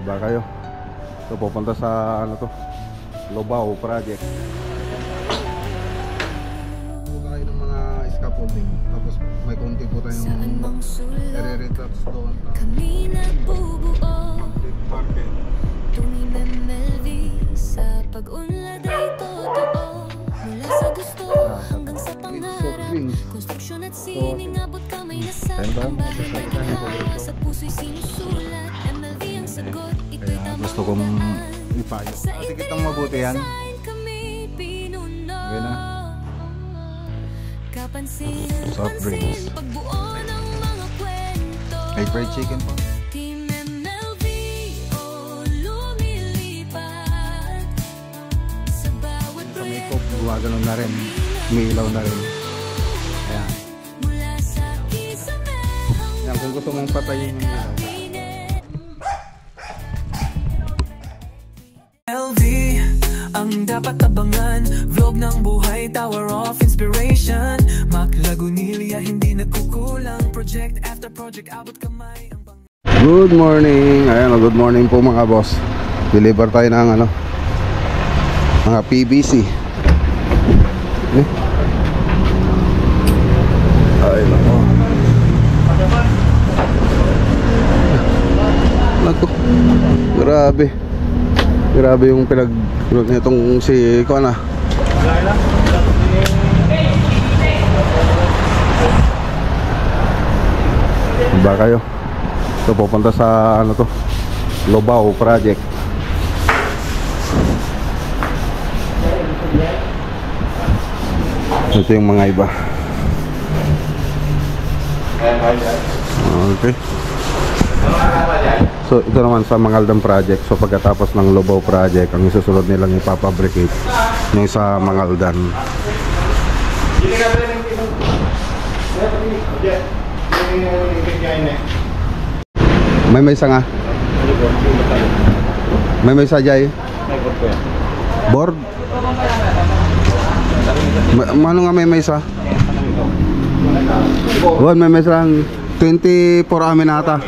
Ba kayo? So pupunta sa ano to? Lobao project. Tayo ng mga scaffolding. Tapos may konti po tayong re-retouch doon. Kami nagbubuo Market. tuwing MLV sa pag-unlad ay totoo. Mula sa gusto hanggang sa pangarap, konstruksyon at sining abot kamay na sa pambahay. Pagkakawa sa puso'y sinusulat, MLV ang sagot, ito'y tamang gusto kong ipayo. Sige itong mabuti yan. kami pinuno. Okay na. Kapansin, Soft drinks. pagbuo ng mga kwento. May fried chicken po. Team MLV o lumilipat sa bawat Sa may proyekto. coke, gumagano'n na rin. May ilaw na rin. Ayan. Mula sa kisame Yan, kung gusto mong patayin yung ilaw. LV ang dapat abangan, vlog ng buhay, tower of inspiration. Mac Lagunilla, hindi nagkukulang, project after project, abot kamay ang Good morning. Ayan, good morning po mga boss. Deliver tayo ng ano, mga PVC. Ay nako. Nako. Grabe. Grabe yung pinag nitong si ko na. Ba kayo? So pupunta sa ano to? Lobao project. Ito yung mga iba. Okay. So ito naman sa Mangaldan project. So pagkatapos ng Lobao project, ang isusunod nilang ipapabricate yung sa Mangaldan. May isa nga. May isa jay. Board. Mano nga may isa? Buwan may isa 24 amin ata.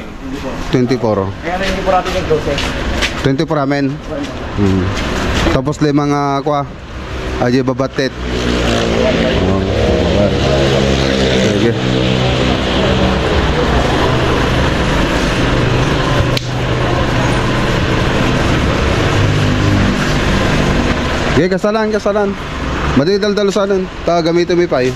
24. Kaya na hindi po natin yung 24 amin. Tapos lima nga kwa. Aje babatet. Sige. Okay, kasalan. Madidal-dalo sanan. Ta gamitin mo pa eh.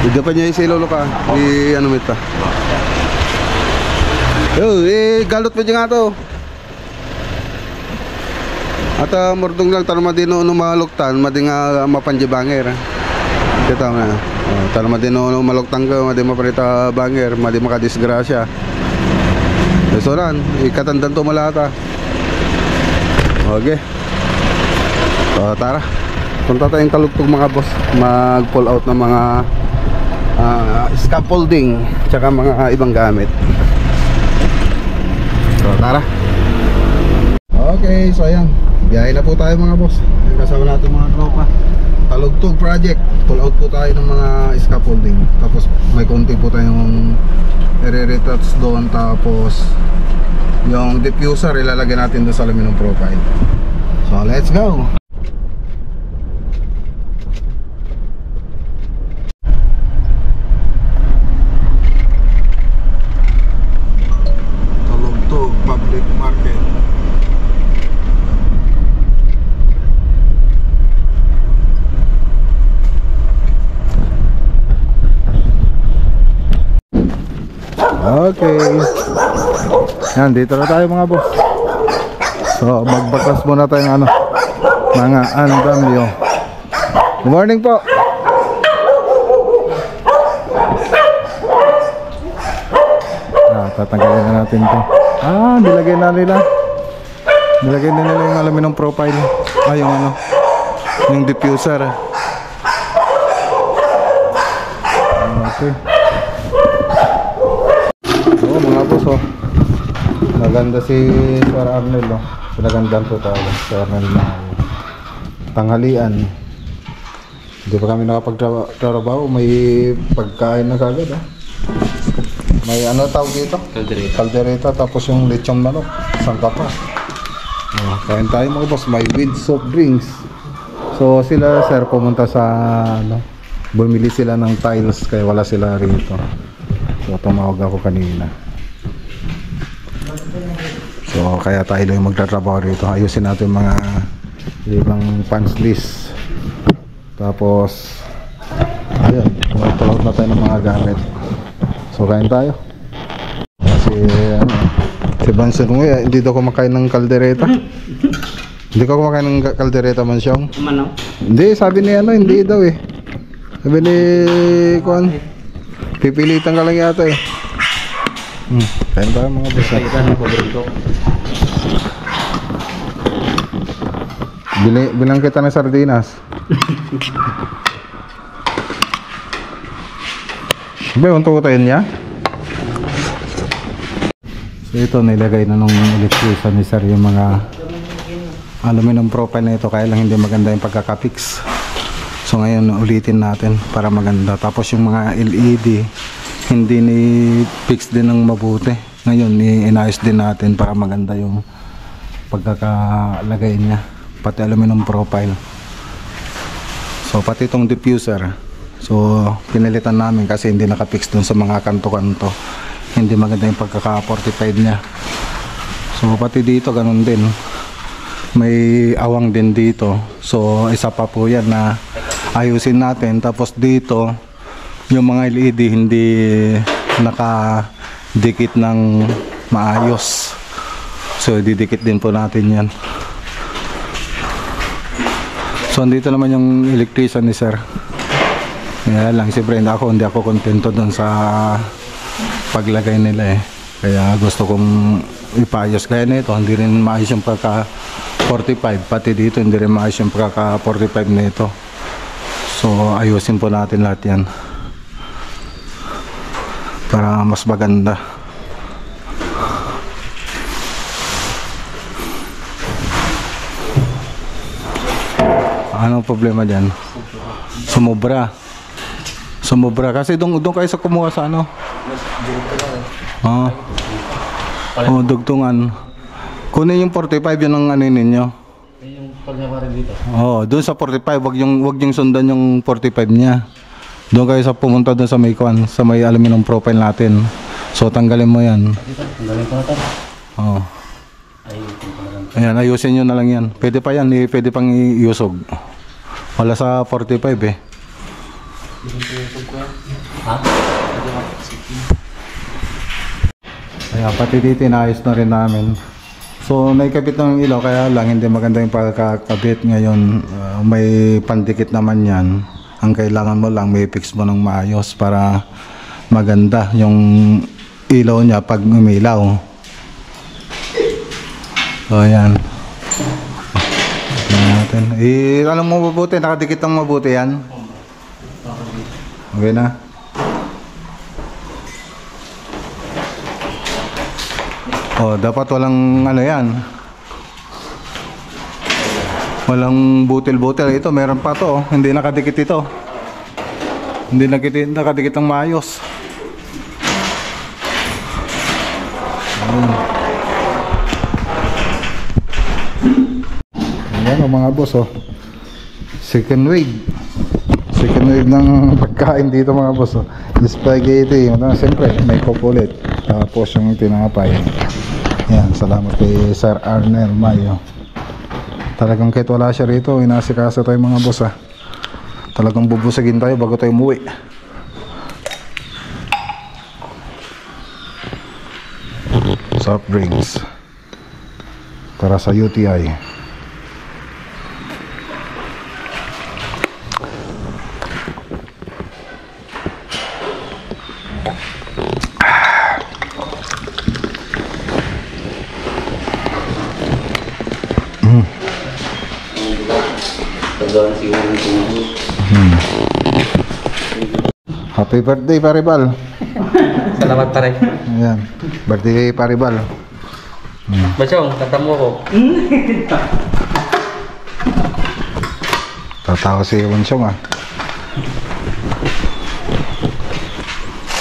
Ida pa niya isilolo ka. Ano mita. Yo, galot mo dyan nga to. At mordong lang tanong madino maluktan, madi nga mapanjibanger. Kita mo na. Tanong madino maluktan ka, madi mapanita banger, madi makadisgrasya. So ran, ikatandan to malata. Okay. Tara. Punta tayong kalugtog mga boss. Mag-pull out ng mga scaffolding tsaka mga ibang gamit. So tara. Okay, so ayan, biyahe na po tayo mga boss. Kasama natin mga tropa. Kalugtog project. Pull out po tayo ng mga scaffolding. Tapos may konti po tayong re-retouch doon. Tapos yung diffuser ilalagay natin doon sa aluminum profile. So let's go. Public market. Okay. Yan, dito na tayo mga boss. So, magbakas muna tayo ng ano, mga andamyo. Good morning po. Tatanggalin na natin to. Nilagay na nila. Nilagay na nila yung aluminum profile. Yung ano, yung diffuser. Okay. Mga boss, maganda si Sir Arnel, Pinagandaan po tayo Sir Arnel na tanghalian. Hindi pa kami nakapagtrabaho. May pagkain na kagad ah. May ano tawag dito? Caldereta. Tapos yung lechong manok. Sangka pa. Kain tayo mga boss. May with soft drinks. So sila sir pumunta sa ano, bumili sila ng tiles kaya wala sila rito. So tumawag ako kanina. So kaya tayo lang magtatrabaho rito. Ayusin natin mga ibang punch list. Tapos ayun, mag-pull out na tayo ng mga gamit. So kain tayo. Kasi ano, si Banson mo hindi daw kumakain ng kaldereta. Hindi ka kumakain ng kaldereta man siyang? Mano? Hindi, sabi ni ano, hindi daw eh. Sabi ni Kuan, pipilitan ka lang yata eh. Kain tayo mga boss. Bilang kita ng sardinas. Ba, yung tuutayin niya? So ito, nilagay na nung electrician ni sir yung mga aluminum profile na ito, kaya lang hindi maganda yung pagkakapix. So ngayon ulitin natin para maganda. Tapos yung mga LED hindi ni fix din ng mabuti. Ngayon inayos din natin para maganda yung pagkakalagay niya, pati aluminum profile. So pati itong diffuser, so pinalitan namin kasi hindi nakapix dun sa mga kanto-kanto. Hindi maganda yung pagkaka-45 niya. So pati dito ganun din, may awang din dito. So isa pa po yan na ayusin natin. Tapos dito yung mga LED hindi nakadikit ng maayos. So didikit din po natin yan. So andito naman yung electrician ni sir. Kaya lang siyempre hindi ako kontento doon sa paglagay nila eh. Kaya gusto kong ipayos. Kaya nito hindi rin maayos yung pagka 45, pati dito hindi rin maayos yung pagka 45 nito. So ayusin po natin lahat yan para mas maganda. Anong problema dyan? Sumobra kasi doon kayo sa kumuha sa ano? Dugtungan. Kunin yung 45, yun ang ano ninyo. Yung pagnawarin dito. Doon sa 45, wag yung sundan yung 45 niya. Doon kayo sa pumunta doon sa may kuan, sa may aluminum profile natin. So tanggalin mo 'yan. Tanggalin ko na 'to. Ayusin ko na lang. Ayan, ayusin niyo na lang 'yan. Pwede pa 'yan, pwede pang iusog. Wala sa 45 eh. Ha? Kaya pati dito inayos na rin namin. So naikabit ng ilaw, kaya lang hindi maganda yung pagkakabit. Ngayon may pandikit naman yan. Ang kailangan mo lang may fix mo ng maayos para maganda yung ilaw niya pag umilaw. So ayan. Alam mo mabuti, nakadikit ng mabuti yan. Okay na. Dapat walang ano yan. Walang butil-butil. Ito meron pa to. Hindi nakadikit ito. Hindi nakadikit ng maayos. Ayan o mga boss Second wave ng pagkain dito mga boss Spaghetti. Siyempre may kukulit. Tapos yung tinapay. Yan, salamat kay Sir Arnel Mayo. Talagang kahit wala siya rito, inasikasa tayo mga boss Talagang bubusagin tayo bago tayo umuwi. Soft drinks para sa UTI. Happy birthday Paribal. Salamat pare. Ayan, birthday Paribal. Bachong, kanta mo ako. Tatawa si Wonsyong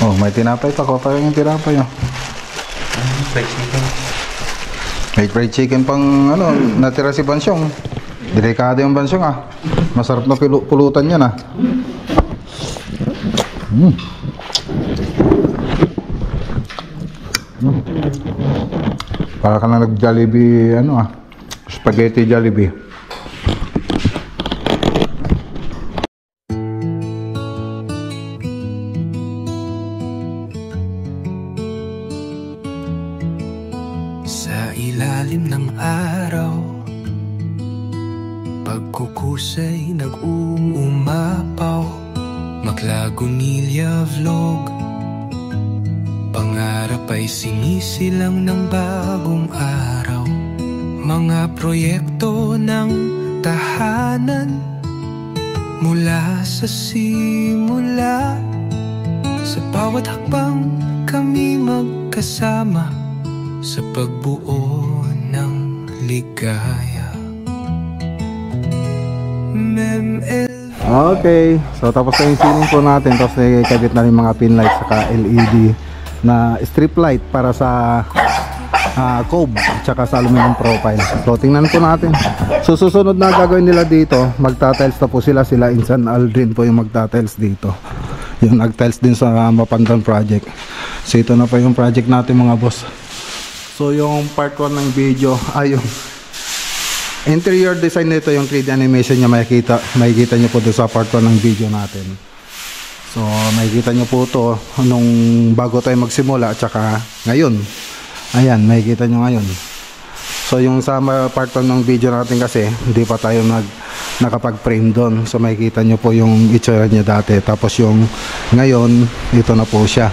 Oh, may tinapay pa ko. Parang yung tinapay oh. Fried chicken. May fried chicken pang ano, natira si Bansyong. Delikado yung Bansyong ah. Masarap na pulutan yan ah. Para ka na nag-Jollibee ano ah. Spaghetti Jollibee. Sa ilalim ng araw, pagkukusay nag-uumapaw. Maklagunilya vlog, pangarap ay sinisilang ng bagong araw. Mga proyekto ng tahanan, mula sa simula. Sa bawat hakbang kami magkasama, sa pagbuo ng ligaya. Okay, so tapos na yung ceiling po natin. Tapos nakikabit na rin mga pin lights saka LED na strip light para sa cove at saka sa aluminum profile. So tingnan po natin. So susunod na gagawin nila dito, magta-tiles na po sila. Sila Insan Aldrin po yung magta-tiles dito. Yung nag-tiles din sa Mapandan project. So ito na po yung project natin mga boss. So yung part 1 ng video ay yung interior design nito, yung 3D animation niya, makikita nyo po doon sa part 1 ng video natin. So makikita nyo po to nung bago tayo magsimula at saka ngayon. Ayan, makikita nyo ngayon. So yung sa part 1 ng video natin kasi hindi pa tayo nakapag-frame doon. So makikita nyo po yung itsura niya dati. Tapos yung ngayon, ito na po siya.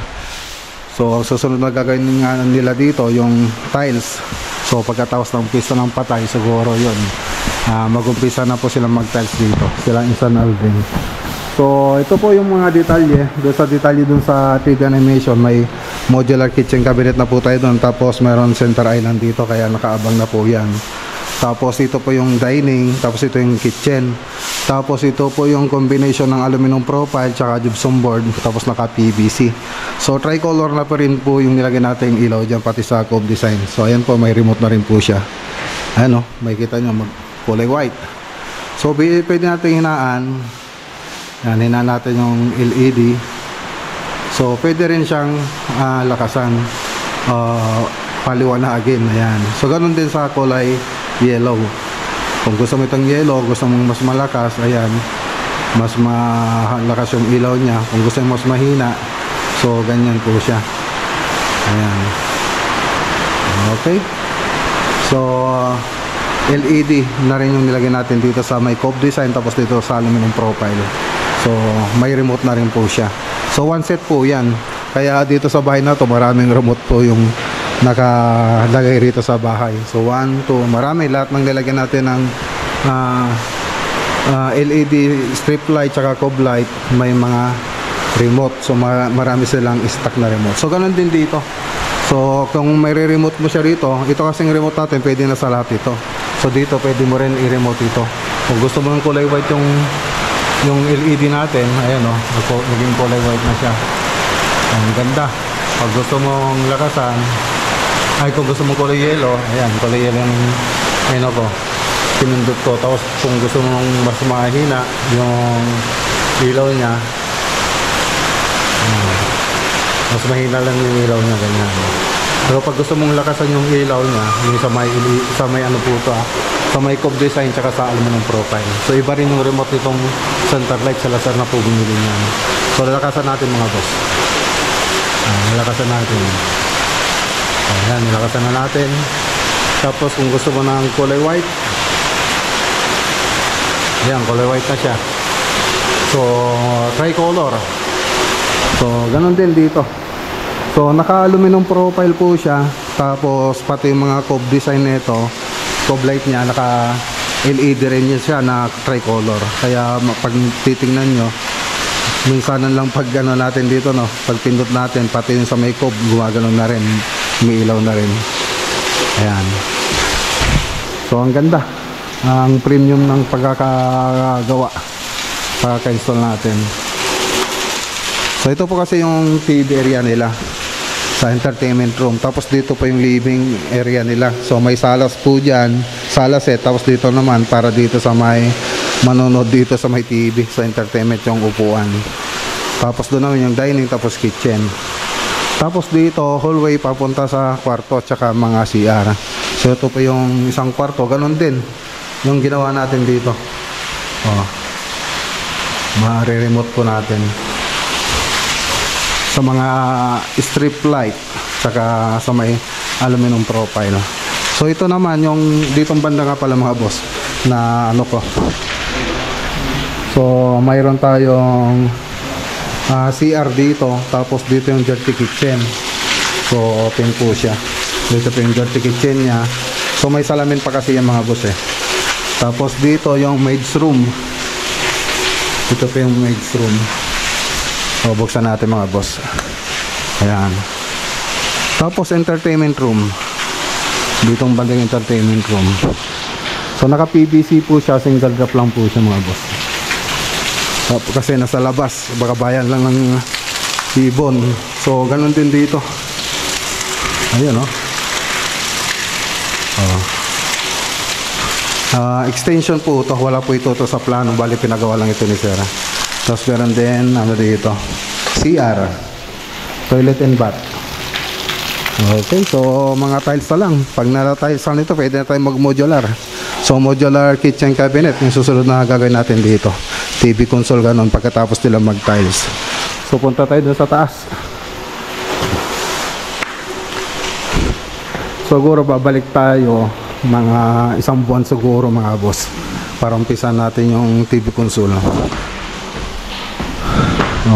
So ang susunod na gagawin nila dito yung tiles. So pagkatapos ng umpisa ng patay, siguro yun mag-umpisa na po silang mag-tiles dito, sila Insan Aldrin. So ito po yung mga detalye. Doon sa detalye doon sa 3D animation, may modular kitchen cabinet na po tayo doon. Tapos mayroon center island dito, kaya nakaabang na po yan. Tapos ito po yung dining, tapos ito yung kitchen. Tapos ito po yung combination ng aluminum profile tsaka gypsum board, tapos naka PVC. So tricolor na pa rin po yung nilagay natin yung ilaw dyan, pati sa cove design. So ayan po, may remote na rin po siya. Ayan o, makikita nyo, kulay white. So pwede natin hinaan. Yan, hinaan natin yung LED. So pwede rin siyang lakasan, paliwanagin. Ayan. So ganun din sa kulay yellow. Kung gusto mo itong yellow, gusto mong mas malakas, ayan, mas malakas yung ilaw niya. Kung gusto mo mas mahina, so ganyan po siya. Ayan. Okay. So LED na rin yung nilagay natin dito sa may cove design, tapos dito sa aluminum profile. So may remote na rin po siya. So one set po yan. Kaya dito sa bahay na to, maraming remote po yung nakalagay rito sa bahay. So 1, 2, marami. Lahat ng nilagyan natin ng LED strip light tsaka cove light, may mga remote. So marami silang stock na remote. So ganun din dito. So kung may remote mo siya rito, ito kasing remote natin, pwede na sa lahat ito. So dito pwede mo rin i-remote ito. Kung gusto mo ng kulay white yung LED natin, ayan o, naging kulay white na siya. Ang ganda. Pag gusto mong lakasan, kung gusto mong kulay yellow, ayan, kulay yellow yung ko, pinindot ko. Tapos kung gusto mong mas mahina yung ilaw niya, mas mahina lang yung ilaw niya, ganyan. Pero pag gusto mong lakasan yung ilaw niya, yung sa may ano po ito, sa may cove design tsaka sa aluminum profile. So iba rin yung remote nitong center light, sa Lazar na po binili niya. So lalakasan natin mga boss. Nilakasan natin. Ayan, nilakasan na natin. Tapos kung gusto mo ng kulay white, ayan, kulay white na siya. So tricolor. So ganun din dito. So naka aluminum profile po siya. Tapos pati yung mga cove design nito, cove light niya, naka LED rin niya siya na tricolor. Kaya pag titingnan nyo, minsanan lang pag ano natin dito, no, pag pindot natin, pati yung sa may cove, gumagano na rin, may ilaw na rin. Ayan. So ang ganda, ang premium ng pagkakagawa. Kaka-install natin. So ito po kasi yung TV area nila sa entertainment room. Tapos dito po yung living area nila. So may salas po dyan, salas set. Tapos dito naman para dito sa may manonood dito sa may TV, sa entertainment yung upuan. Tapos doon naman yung dining, tapos kitchen. Tapos dito hallway papunta sa kwarto at saka mga CR. So ito po yung isang kwarto, ganun din yung ginawa natin dito. Oh, ma-remote po natin sa mga strip light saka sa may aluminum profile. So ito naman yung ditong banda nga pala mga boss na ano ko. So mayroon tayong CR dito, tapos dito yung dirty kitchen. So open po siya. Dito po yung dirty kitchen nya. So may salamin pa kasi yung mga boss eh. Tapos dito yung maid's room. Dito po yung maid's room. So buksan natin mga boss. Ayan. Tapos entertainment room. Dito ang bandang entertainment room. So naka PVC po siya, single drop lang po siya mga boss. Kasi nasa labas, baka bayan lang ng ibon. So ganun din dito. Ayan o. Extension po ito, wala po ito sa plano, bali pinagawa lang ito ni Sir. Tapos meron din ano dito, CR, toilet and bath. Okay, so mga tiles na lang. Pag nala-tiles lang nito, pwede na tayo mag-modular. So modular kitchen cabinet yung susunod na gagawin natin dito. TV console ganun pagkatapos nila mag-tiles. So punta tayo dun sa taas. Siguro babalik tayo mga isang buwan siguro mga boss para umpisa natin yung TV console.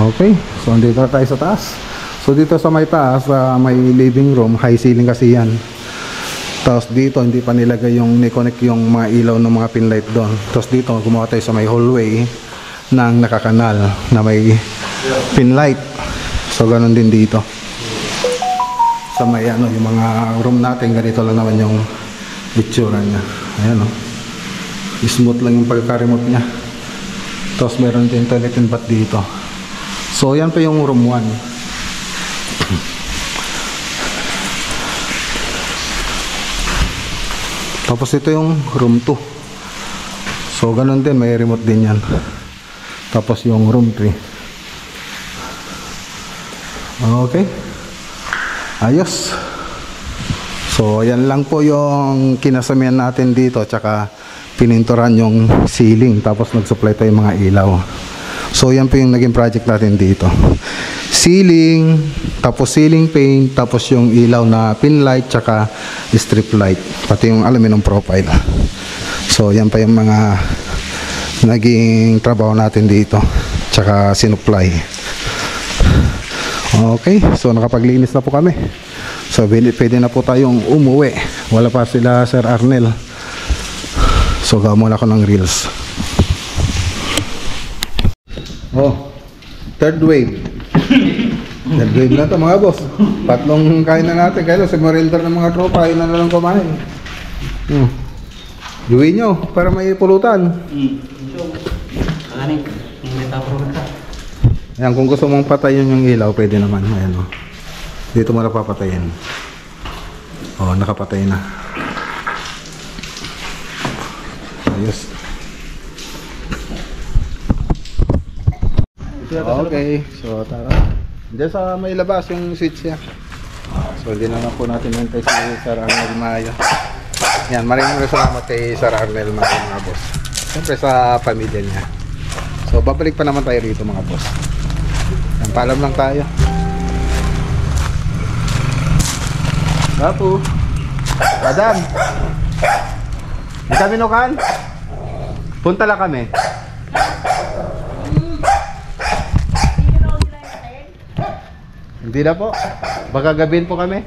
Okay, so dito tayo sa taas. So dito sa may taas, may living room, high ceiling kasi yan. Tapos dito hindi pa nilagay yung ni-connect yung mga ilaw ng mga pin light doon. Tapos dito gumawa tayo sa may hallway ng nakakanal na may pin light. So ganun din dito. Sa may ano, yung mga room natin, ganito lang naman yung itsura niya. Ayan o. Smooth lang yung pagka-remote niya. Tapos meron din toilet and bath dito. So yan pa yung room 1. Tapos ito yung room 2. So ganun din, may remote din yan. Tapos yung room 3. Okay. Ayos. So yan lang po yung kinasamihan natin dito, tsaka pininturan yung ceiling, tapos nag-supply tayo mga ilaw. So yan po yung naging project natin dito. Ceiling, tapos ceiling paint, tapos yung ilaw na pin light, tsaka strip light, pati yung aluminum profile. So yan pa yung mga naging trabaho natin dito, tsaka sinupply. Okay, so nakapaglinis na po kami. So pwede na po tayong umuwi. Wala pa sila Sir Arnel. So gawa muna ako ng reels. Oh, third wave. Third wave na to mga boss. Tatlong kain na natin. Kaya sa merienda ng mga tropa, ayun na lang kumain. Gawin nyo para may pulutan. Ayan, kung gusto mong patayin yung ilaw, pwede naman. Ayan o. Dito mo na papatayin. O, nakapatay na. Ayos. Okay, so tara. Diyan sa may labas yung switch niya. So hindi na po natin nantay si Sir Arnel Mayo. Yan, maraming salamat kay Sir Arnel Mayo mga boss. Siyempre sa pamilya niya. So babalik pa naman tayo rito mga boss. Yan, paalam lang tayo. Bapu Madam, di kami nukan? Punta lang kami. Hindi na po. Baka gabihin po kami.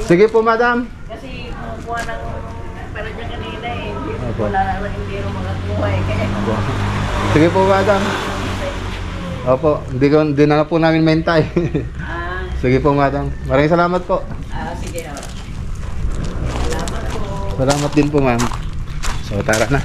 Sige po, madam. Kasi kumukuha ng pala niya kanina eh. Wala naman hindi rin mga kuhay. Sige po, madam. Opo, hindi na po namin mentay. Sige po, madam. Maraming salamat po. Sige. Salamat po. Salamat din po, ma'am. So, tara na.